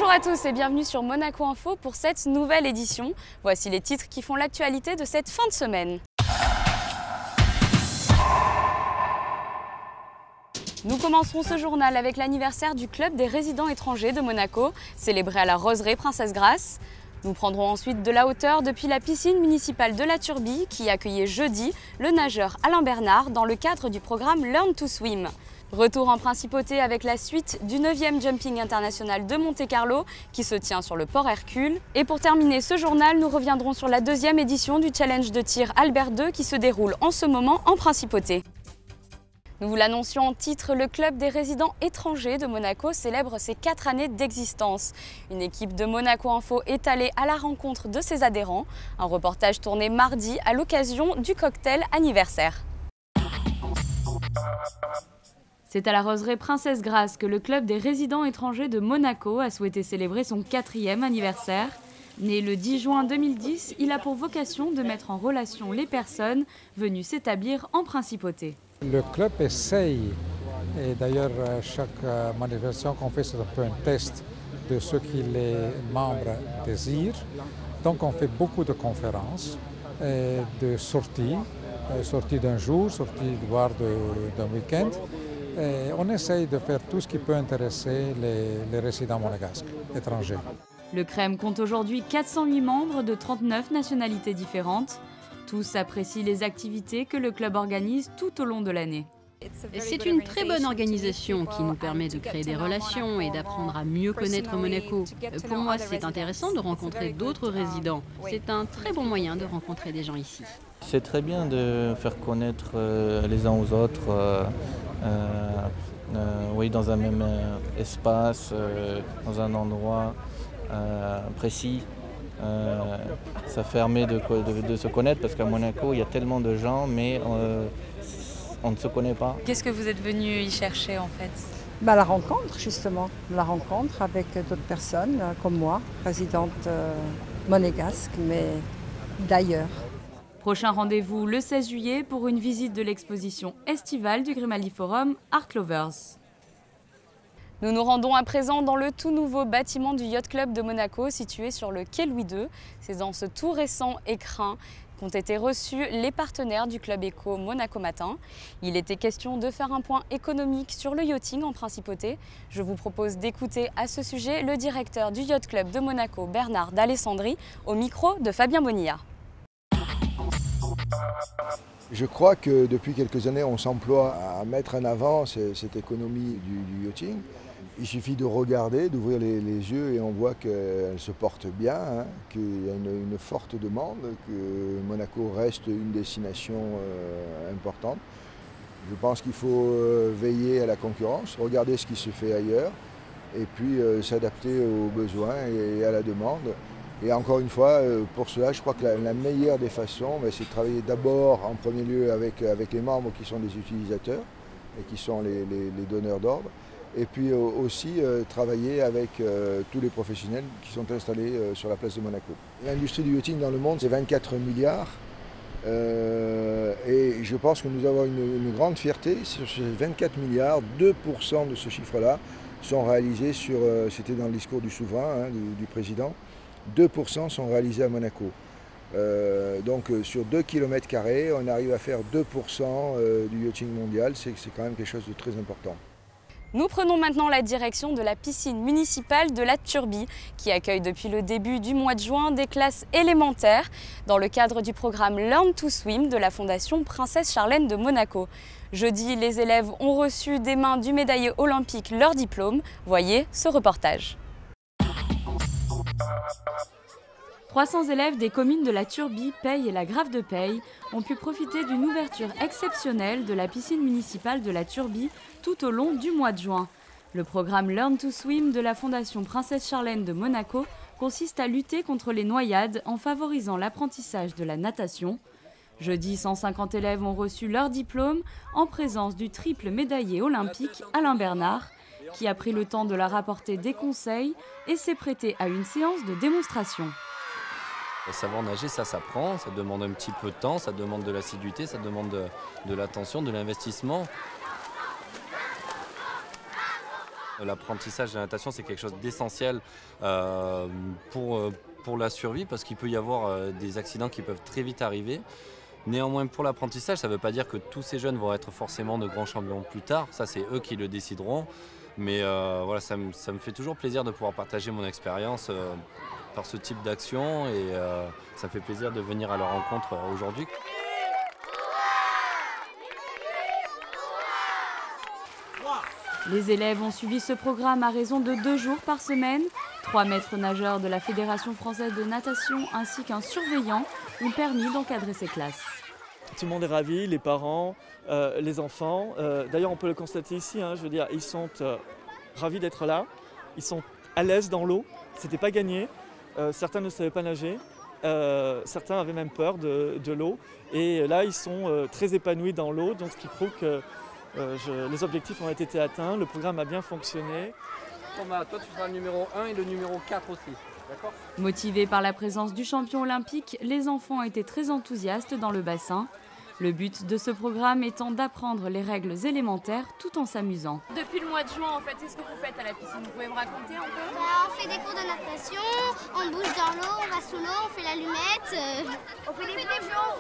Bonjour à tous et bienvenue sur Monaco Info pour cette nouvelle édition. Voici les titres qui font l'actualité de cette fin de semaine. Nous commencerons ce journal avec l'anniversaire du club des résidents étrangers de Monaco, célébré à la Roseraie Princesse Grace. Nous prendrons ensuite de la hauteur depuis la piscine municipale de la Turbie qui accueillait jeudi le nageur Alain Bernard dans le cadre du programme Learn to Swim. Retour en principauté avec la suite du 9e Jumping International de Monte-Carlo qui se tient sur le port Hercule. Et pour terminer ce journal, nous reviendrons sur la 2e édition du challenge de tir Albert II qui se déroule en ce moment en principauté. Nous vous l'annoncions en titre, le club des résidents étrangers de Monaco célèbre ses 4 années d'existence. Une équipe de Monaco Info est allée à la rencontre de ses adhérents. Un reportage tourné mardi à l'occasion du cocktail anniversaire. C'est à la Roseraie Princesse Grace que le club des résidents étrangers de Monaco a souhaité célébrer son 4e anniversaire. Né le 10 juin 2010, il a pour vocation de mettre en relation les personnes venues s'établir en principauté. Le club essaye, et d'ailleurs chaque manifestation qu'on fait c'est un peu un test de ce que les membres désirent. Donc on fait beaucoup de conférences, de sorties, sorties d'un jour, sorties voire d'un week-end. Et on essaye de faire tout ce qui peut intéresser les résidents monégasques étrangers. Le CREM compte aujourd'hui 408 membres de 39 nationalités différentes. Tous apprécient les activités que le club organise tout au long de l'année. C'est une très bonne organisation qui nous permet de créer des relations et d'apprendre à mieux connaître Monaco. Pour moi, c'est intéressant de rencontrer d'autres résidents. C'est un très bon moyen de rencontrer des gens ici. C'est très bien de faire connaître les uns aux autres, oui, dans un même espace, dans un endroit précis. Ça permet de se connaître parce qu'à Monaco, il y a tellement de gens, mais on ne se connaît pas. Qu'est-ce que vous êtes venu y chercher en fait? La rencontre justement, la rencontre avec d'autres personnes comme moi, résidente monégasque, mais d'ailleurs. Prochain rendez-vous le 16 juillet pour une visite de l'exposition estivale du Grimaldi Forum Art Lovers. Nous nous rendons à présent dans le tout nouveau bâtiment du Yacht Club de Monaco situé sur le quai Louis II. C'est dans ce tout récent écrin qu'ont été reçus les partenaires du Club Éco Monaco Matin. Il était question de faire un point économique sur le yachting en principauté. Je vous propose d'écouter à ce sujet le directeur du Yacht Club de Monaco, Bernard d'Alessandri, au micro de Fabien Bonilla. Je crois que depuis quelques années, on s'emploie à mettre en avant cette économie du yachting. Il suffit de regarder, d'ouvrir les yeux et on voit qu'elle se porte bien, hein, qu'il y a une forte demande, que Monaco reste une destination importante. Je pense qu'il faut veiller à la concurrence, regarder ce qui se fait ailleurs et puis s'adapter aux besoins et à la demande. Et encore une fois, pour cela, je crois que la meilleure des façons, c'est de travailler d'abord en premier lieu avec les membres qui sont des utilisateurs et qui sont les donneurs d'ordre. Et puis aussi travailler avec tous les professionnels qui sont installés sur la place de Monaco. L'industrie du yachting dans le monde, c'est 24 milliards. Et je pense que nous avons une grande fierté. Sur ces 24 milliards, 2% de ce chiffre-là sont réalisés sur, c'était dans le discours du souverain, hein, du président, 2% sont réalisés à Monaco. Donc sur 2 km², on arrive à faire 2% du yachting mondial, c'est quand même quelque chose de très important. Nous prenons maintenant la direction de la piscine municipale de la Turbie qui accueille depuis le début du mois de juin des classes élémentaires dans le cadre du programme Learn to Swim de la Fondation Princesse Charlène de Monaco. Jeudi, les élèves ont reçu des mains du médaillé olympique leur diplôme. Voyez ce reportage. 300 élèves des communes de la Turbie, Peille et la Grave de Peille ont pu profiter d'une ouverture exceptionnelle de la piscine municipale de la Turbie tout au long du mois de juin. Le programme Learn to Swim de la Fondation Princesse Charlène de Monaco consiste à lutter contre les noyades en favorisant l'apprentissage de la natation. Jeudi, 150 élèves ont reçu leur diplôme en présence du triple médaillé olympique Alain Bernard, qui a pris le temps de leur apporter des conseils et s'est prêté à une séance de démonstration. Savoir nager, ça s'apprend, ça demande un petit peu de temps, ça demande de l'assiduité, ça demande de l'attention, de l'investissement. L'apprentissage de la natation, c'est quelque chose d'essentiel pour la survie parce qu'il peut y avoir des accidents qui peuvent très vite arriver. Néanmoins, pour l'apprentissage, ça ne veut pas dire que tous ces jeunes vont être forcément de grands champions plus tard. Ça, c'est eux qui le décideront. Mais voilà, ça me fait toujours plaisir de pouvoir partager mon expérience par ce type d'action et ça me fait plaisir de venir à leur rencontre aujourd'hui. Les élèves ont suivi ce programme à raison de 2 jours par semaine. 3 maîtres nageurs de la Fédération française de natation ainsi qu'un surveillant ont permis d'encadrer ces classes. Tout le monde est ravi, les parents, les enfants. D'ailleurs, on peut le constater ici, je veux dire, ils sont ravis d'être là. Ils sont à l'aise dans l'eau. C'était pas gagné. Certains ne savaient pas nager. Certains avaient même peur de l'eau. Et là, ils sont très épanouis dans l'eau, donc ce qui prouve que les objectifs ont été atteints, le programme a bien fonctionné. Thomas, toi tu seras le numéro 1 et le numéro 4 aussi, d'accord ? Motivés par la présence du champion olympique, les enfants étaient très enthousiastes dans le bassin. Le but de ce programme étant d'apprendre les règles élémentaires tout en s'amusant. Depuis le mois de juin, en fait, qu'est-ce que vous faites à la piscine? Vous pouvez me raconter un peu? On fait des cours de natation, on bouge dans l'eau, on va sous l'eau, on fait l'allumette. On fait des plongeons,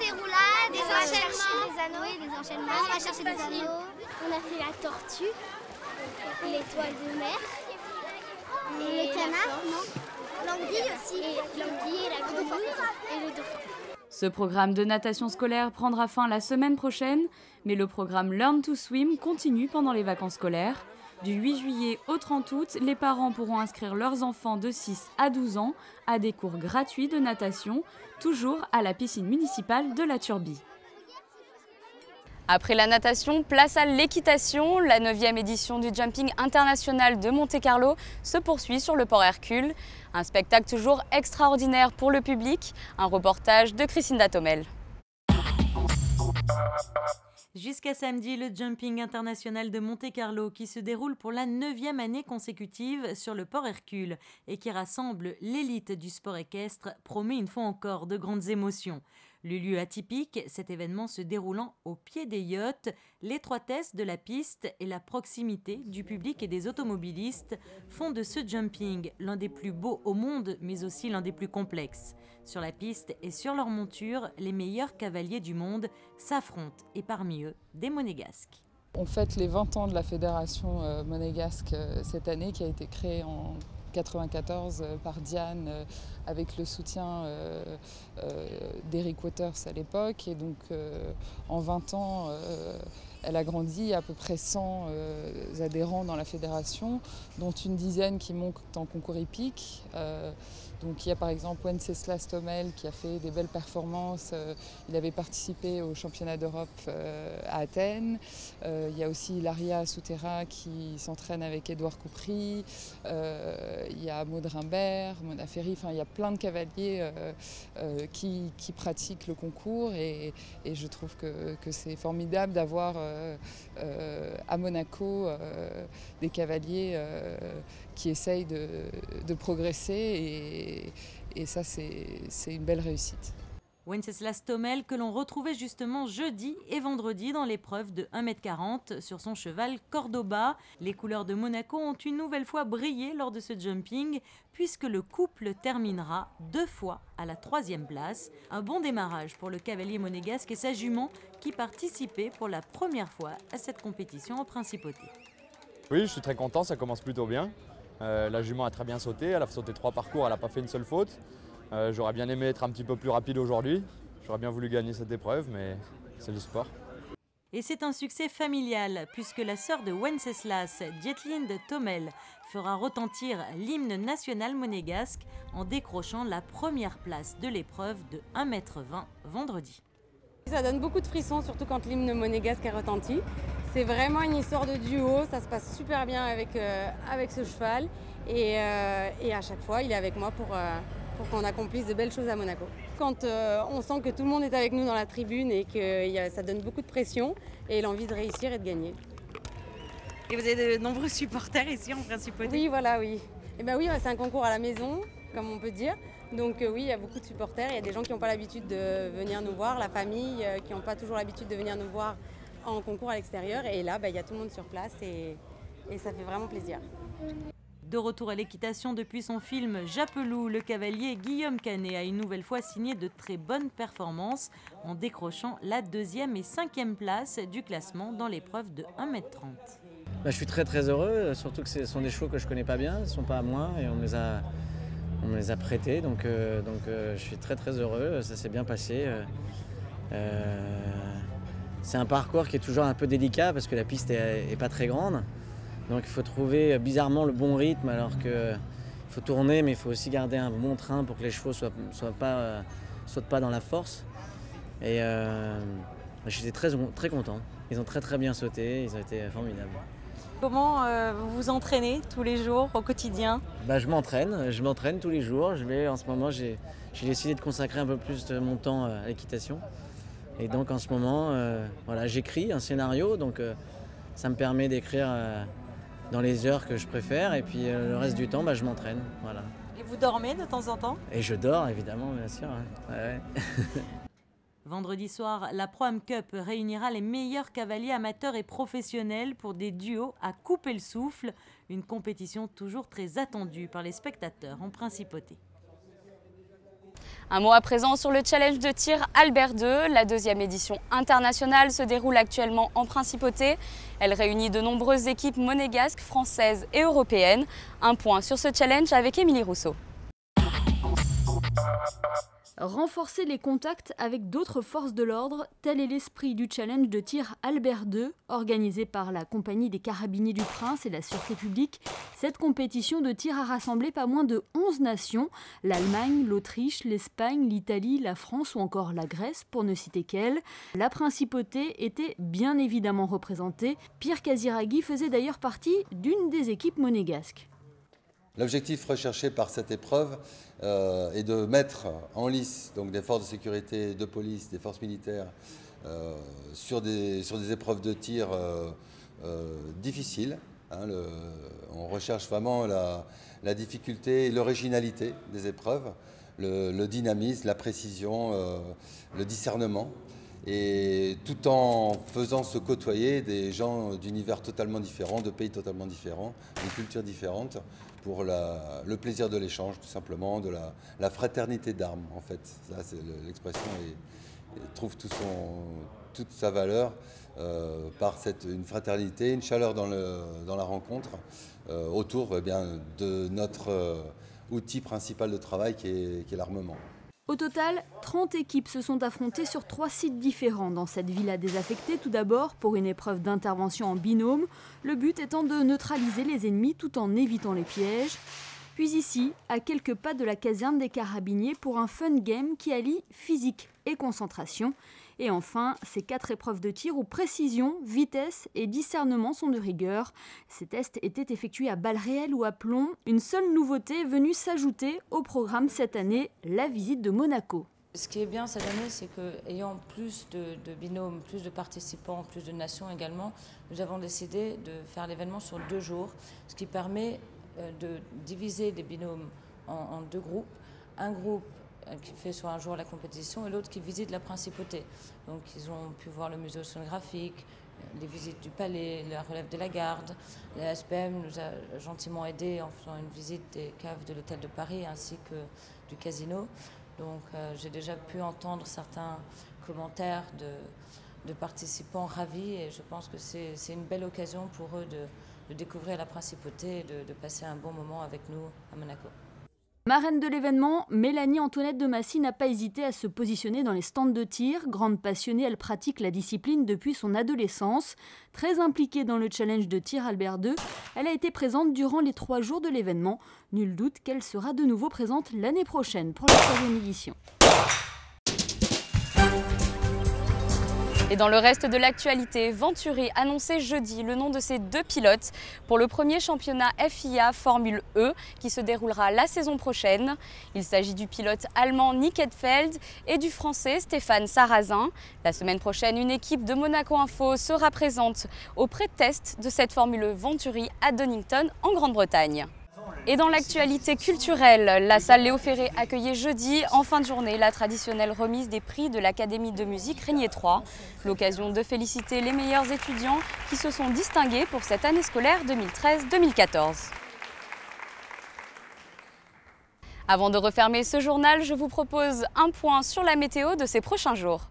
des roulades, des enchaînements. Des anneaux. Oui, des enchaînements. On va chercher des anneaux. On a fait la tortue, l'étoile de mer, et le canard, non? L'anguille aussi. L'anguille, la grenouille et le dauphin. Ce programme de natation scolaire prendra fin la semaine prochaine, mais le programme Learn to Swim continue pendant les vacances scolaires. Du 8 juillet au 30 août, les parents pourront inscrire leurs enfants de 6 à 12 ans à des cours gratuits de natation, toujours à la piscine municipale de la Turbie. Après la natation, place à l'équitation. La 9e édition du Jumping International de Monte-Carlo se poursuit sur le port Hercule. Un spectacle toujours extraordinaire pour le public. Un reportage de Christine Datomel. Jusqu'à samedi, le Jumping International de Monte-Carlo qui se déroule pour la 9e année consécutive sur le port Hercule et qui rassemble l'élite du sport équestre promet une fois encore de grandes émotions. Le lieu atypique, cet événement se déroulant au pied des yachts, l'étroitesse de la piste et la proximité du public et des automobilistes font de ce jumping l'un des plus beaux au monde, mais aussi l'un des plus complexes. Sur la piste et sur leur monture, les meilleurs cavaliers du monde s'affrontent et parmi eux, des monégasques. On fête les 20 ans de la fédération monégasque cette année qui a été créée en 1994 par Diane avec le soutien d'Eric Waters à l'époque. Et donc en 20 ans, elle a grandi, à peu près 100 adhérents dans la fédération, dont une dizaine qui montent en concours hippique. Donc il y a par exemple Wenceslas Tommel qui a fait des belles performances. Il avait participé au championnat d'Europe à Athènes. Il y a aussi Laria Souterra qui s'entraîne avec Édouard Coupry. Il y a Maud Rimbert, Mona Ferry. Enfin, il y a plein de cavaliers qui pratiquent le concours et je trouve que c'est formidable d'avoir à Monaco des cavaliers qui essayent de progresser et ça c'est une belle réussite. Wenceslas Tommel que l'on retrouvait justement jeudi et vendredi dans l'épreuve de 1,40 m sur son cheval Cordoba. Les couleurs de Monaco ont une nouvelle fois brillé lors de ce jumping puisque le couple terminera 2 fois à la 3e place. Un bon démarrage pour le cavalier monégasque et sa jument qui participaient pour la première fois à cette compétition en principauté. Oui, je suis très content, ça commence plutôt bien. La jument a très bien sauté, elle a sauté 3 parcours, elle n'a pas fait une seule faute. J'aurais bien aimé être un petit peu plus rapide aujourd'hui. J'aurais bien voulu gagner cette épreuve, mais c'est le sport. Et c'est un succès familial, puisque la sœur de Wenceslas, Dietlinde Tommel, fera retentir l'hymne national monégasque en décrochant la première place de l'épreuve de 1,20 m vendredi. Ça donne beaucoup de frissons, surtout quand l'hymne monégasque est retenti. C'est vraiment une histoire de duo, ça se passe super bien avec ce cheval. Et à chaque fois, il est avec moi pour qu'on accomplisse de belles choses à Monaco. Quand on sent que tout le monde est avec nous dans la tribune et que ça donne beaucoup de pression et l'envie de réussir et de gagner. Et vous avez de nombreux supporters ici en principauté? Oui, voilà, oui. Et ben oui, c'est un concours à la maison, comme on peut dire. Donc oui, il y a beaucoup de supporters, il y a des gens qui n'ont pas l'habitude de venir nous voir, la famille qui n'ont pas toujours l'habitude de venir nous voir en concours à l'extérieur. Et là, il y a tout le monde sur place et et ça fait vraiment plaisir. De retour à l'équitation depuis son film Japelou, le cavalier Guillaume Canet a une nouvelle fois signé de très bonnes performances en décrochant la 2e et 5e place du classement dans l'épreuve de 1,30 m. Je suis très heureux, surtout que ce sont des chevaux que je connais pas bien, ils ne sont pas à moi et on me les a prêtés, donc je suis très heureux, ça s'est bien passé. C'est un parcours qui est toujours un peu délicat parce que la piste est pas très grande. Donc il faut trouver bizarrement le bon rythme alors qu'il faut tourner mais il faut aussi garder un bon train pour que les chevaux sautent pas dans la force. Et j'étais très content. Ils ont très bien sauté, ils ont été formidables. Comment vous vous entraînez tous les jours, au quotidien? Je m'entraîne tous les jours. En ce moment, j'ai décidé de consacrer un peu plus de mon temps à l'équitation. Et donc en ce moment, j'écris un scénario, donc ça me permet d'écrire dans les heures que je préfère, et puis le reste du temps, je m'entraîne. Voilà. Et vous dormez de temps en temps? Et je dors, évidemment, bien sûr. Ouais. Vendredi soir, la Pro Am Cup réunira les meilleurs cavaliers amateurs et professionnels pour des duos à couper le souffle, une compétition toujours très attendue par les spectateurs en principauté. Un mot à présent sur le challenge de tir Albert II. La 2e édition internationale se déroule actuellement en principauté. Elle réunit de nombreuses équipes monégasques, françaises et européennes. Un point sur ce challenge avec Émilie Rousseau. Renforcer les contacts avec d'autres forces de l'ordre, tel est l'esprit du challenge de tir Albert II, organisé par la Compagnie des Carabiniers du Prince et la Sûreté publique. Cette compétition de tir a rassemblé pas moins de 11 nations, l'Allemagne, l'Autriche, l'Espagne, l'Italie, la France ou encore la Grèce, pour ne citer qu'elle. La principauté était bien évidemment représentée. Pierre Casiraghi faisait d'ailleurs partie d'une des équipes monégasques. L'objectif recherché par cette épreuve est de mettre en lice donc, des forces de sécurité, de police, des forces militaires sur des épreuves de tir difficiles. On recherche vraiment la difficulté et l'originalité des épreuves, le dynamisme, la précision, le discernement. Et tout en faisant se côtoyer des gens d'univers totalement différents, de pays totalement différents, de cultures différentes, pour le plaisir de l'échange, tout simplement, de la fraternité d'armes, en fait. Ça, l'expression trouve toute sa valeur par une fraternité, une chaleur dans la rencontre, autour de notre outil principal de travail qui est l'armement. Au total, 30 équipes se sont affrontées sur 3 sites différents dans cette villa désaffectée. Tout d'abord, pour une épreuve d'intervention en binôme, le but étant de neutraliser les ennemis tout en évitant les pièges. Puis ici, à quelques pas de la caserne des Carabiniers, pour un fun game qui allie physique et concentration. Et enfin, ces 4 épreuves de tir où précision, vitesse et discernement sont de rigueur. Ces tests étaient effectués à balles réelles ou à plomb. Une seule nouveauté est venue s'ajouter au programme cette année, la visite de Monaco. Ce qui est bien cette année, c'est qu'ayant plus de binômes, plus de participants, plus de nations également, nous avons décidé de faire l'événement sur 2 jours, ce qui permet de diviser les binômes en 2 groupes. Un groupe qui fait sur un jour la compétition et l'autre qui visite la principauté. Donc ils ont pu voir le musée océanographique, les visites du palais, la relève de la garde. La SPM nous a gentiment aidés en faisant une visite des caves de l'hôtel de Paris ainsi que du casino. Donc j'ai déjà pu entendre certains commentaires de participants ravis et je pense que c'est une belle occasion pour eux de découvrir la principauté et de passer un bon moment avec nous à Monaco. Marraine de l'événement, Mélanie Antoinette de Massy n'a pas hésité à se positionner dans les stands de tir. Grande passionnée, elle pratique la discipline depuis son adolescence. Très impliquée dans le challenge de tir Albert II, elle a été présente durant les 3 jours de l'événement. Nul doute qu'elle sera de nouveau présente l'année prochaine pour la 3e édition. Et dans le reste de l'actualité, Venturi annonçait jeudi le nom de ses 2 pilotes pour le premier championnat FIA Formule E qui se déroulera la saison prochaine. Il s'agit du pilote allemand Nick Heidfeld et du français Stéphane Sarrazin. La semaine prochaine, une équipe de Monaco Info sera présente au pré-test de cette Formule Venturi à Donington en Grande-Bretagne. Et dans l'actualité culturelle, la salle Léo Ferré accueillait jeudi, en fin de journée, la traditionnelle remise des prix de l'Académie de musique Régnier 3. L'occasion de féliciter les meilleurs étudiants qui se sont distingués pour cette année scolaire 2013-2014. Avant de refermer ce journal, je vous propose un point sur la météo de ces prochains jours.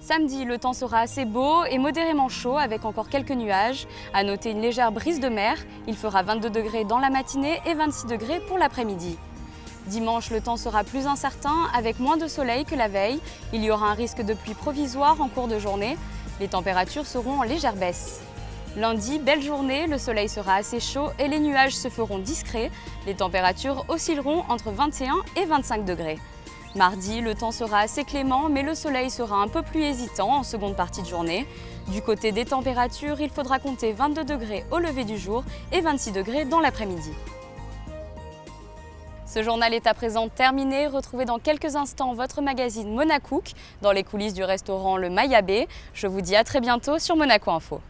Samedi, le temps sera assez beau et modérément chaud avec encore quelques nuages. À noter une légère brise de mer. Il fera 22 degrés dans la matinée et 26 degrés pour l'après-midi. Dimanche, le temps sera plus incertain avec moins de soleil que la veille. Il y aura un risque de pluie provisoire en cours de journée. Les températures seront en légère baisse. Lundi, belle journée, le soleil sera assez chaud et les nuages se feront discrets. Les températures oscilleront entre 21 et 25 degrés. Mardi, le temps sera assez clément, mais le soleil sera un peu plus hésitant en seconde partie de journée. Du côté des températures, il faudra compter 22 degrés au lever du jour et 26 degrés dans l'après-midi. Ce journal est à présent terminé. Retrouvez dans quelques instants votre magazine Monacook dans les coulisses du restaurant Le Mayabé. Je vous dis à très bientôt sur Monaco Info.